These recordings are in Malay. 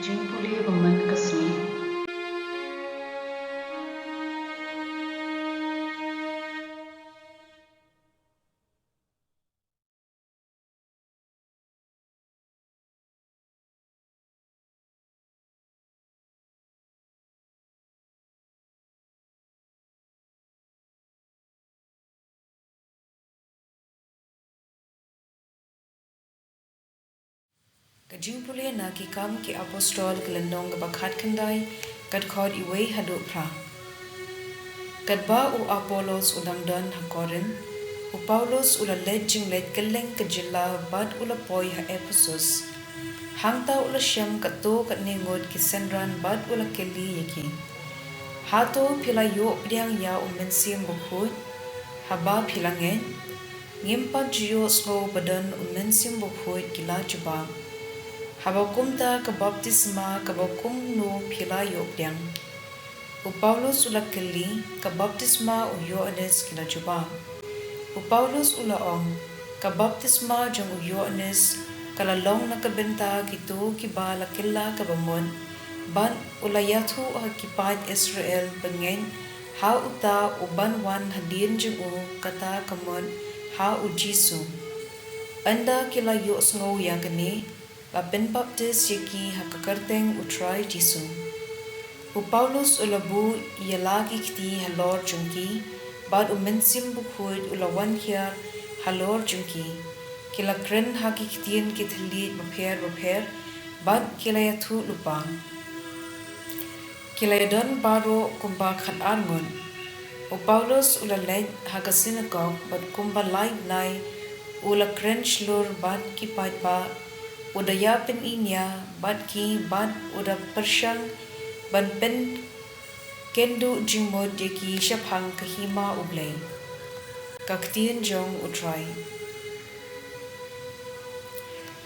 jingpule woman kasmi Kajingpule na ki kam ki apostol kelendong bakhat kendai kad khod iwei hadu pra. Kad ba u Apolos ulang dan ha Korin, u Paulus ula led jinglet keleng ke jila bad ula poi ha Ephesus. Hangta ula syam kato kat nengot ki senran bad ula keli yaki. Hato pila yo pdiang ya mensim bukhut, haba pila ngen, ngimpat jiyo sko badan mensim bukhut kila jubang. Habakumta ke baptisma ke bakum no pila yokdang. U Paulus ula keli ke baptisma u Yohanes kila juba. U Paulus ula ong ke baptisma jong u Yohanes kala long na kebenta kitu kiba la kila ke bamon. Ban ula yatu ha kipat Israel bengen ha uta u ban wan hadin jong u kata kamon ha u Jisu. Anda kila yok sngo yang kini la ben baptis yaki hakakarteng utrai Jisu. U Paulus ulabu yalagi kiti halor jungki, bad mensim bukhud ulawan hiar halor jungki. Kila kren haki ktien kithilit bapher, bad kila yatu lupa. Kila yadon baro kumba khat arngon. U Paulus ulaled haga sinagog bad kumba lai ula kren shlur bad kipat ba udaya pen inya bad ki bad uda persyang ban pen kendu jingmod yaki shaphang kahima u Blei ka ktien jong utrai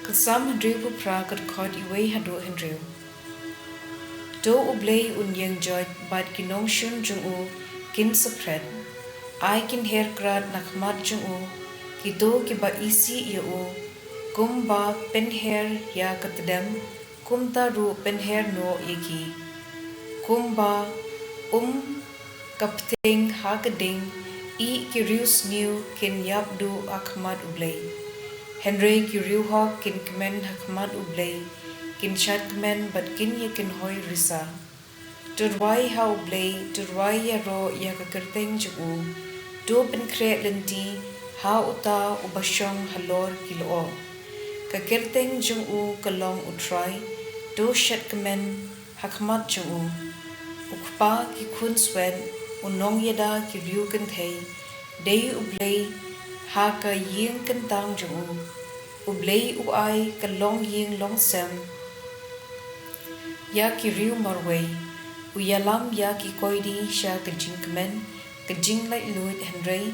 kasam hendriu pra kat khod iwei hadu hendriu do u Blei un yang jod bad kinong shun jong u kin sapret ai kin her krat nakmat jong u kido ki ba isi ya u kumba penher ya katdam kumta ru penher no yaki kumba kapting hagading I kirius new kin yapdu akmat ublei Henry kiriu hok kin kemen hakmat ublei kin chat kemen bat kin yakin hoi risa turwai ha ublei turwai ya ro ya kakerteng jugu do pen kre lenti ha uta ubasyong halor kilo kakerteng jung u kalong utrai do shat kemen hakmat jung u ukpa ki kun swen unong yada ki riu kan thei dei ublei ha ka ying kan tang jung u ublei u ai ka long ying long sem ya ki riu marwei u yalam ya ki koidi sha ka jing kemen ka jing lai luit henrei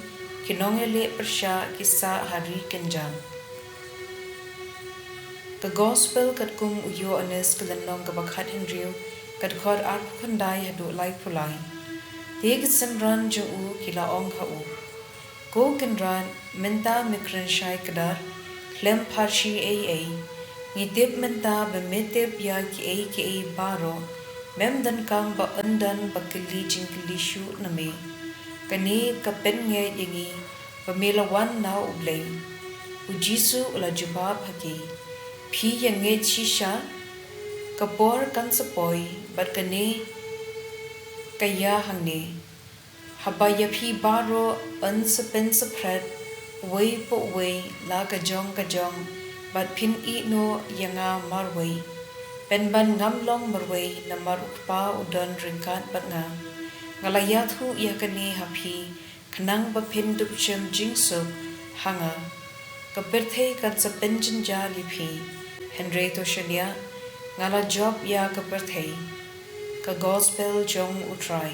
ki nong ele persha ki sa hari kenjang the gospel kat kum u Yohanes kalanong ka bakhat henriu kat khod ar khandai hadu lai pulai Tig senran jung u kila ong ha u ko kenran menta mikran shai kadar klem parshi ai ngitip menta bemetip ya ki ai baro mem dan kang ba andan bakili jingkili shu name kani kapen nge dingi pamilawan na ublei u Jisu ula jubab haki phi yang nge chisha kapor kan sapoi bat kani kaya hangne habaya phi baro an sapen sapret wei po wei la ka jong bat phin I no yanga marwei pen ban ngam long marwei na marukpa udan ringkat bat nga ngalaya thu yakani hapi khnang ba phin dup chem jingsup hanga kaperthe kan sapen jinja lipi Henry to shania ngala job ya kaperthe ka gospel jong utrai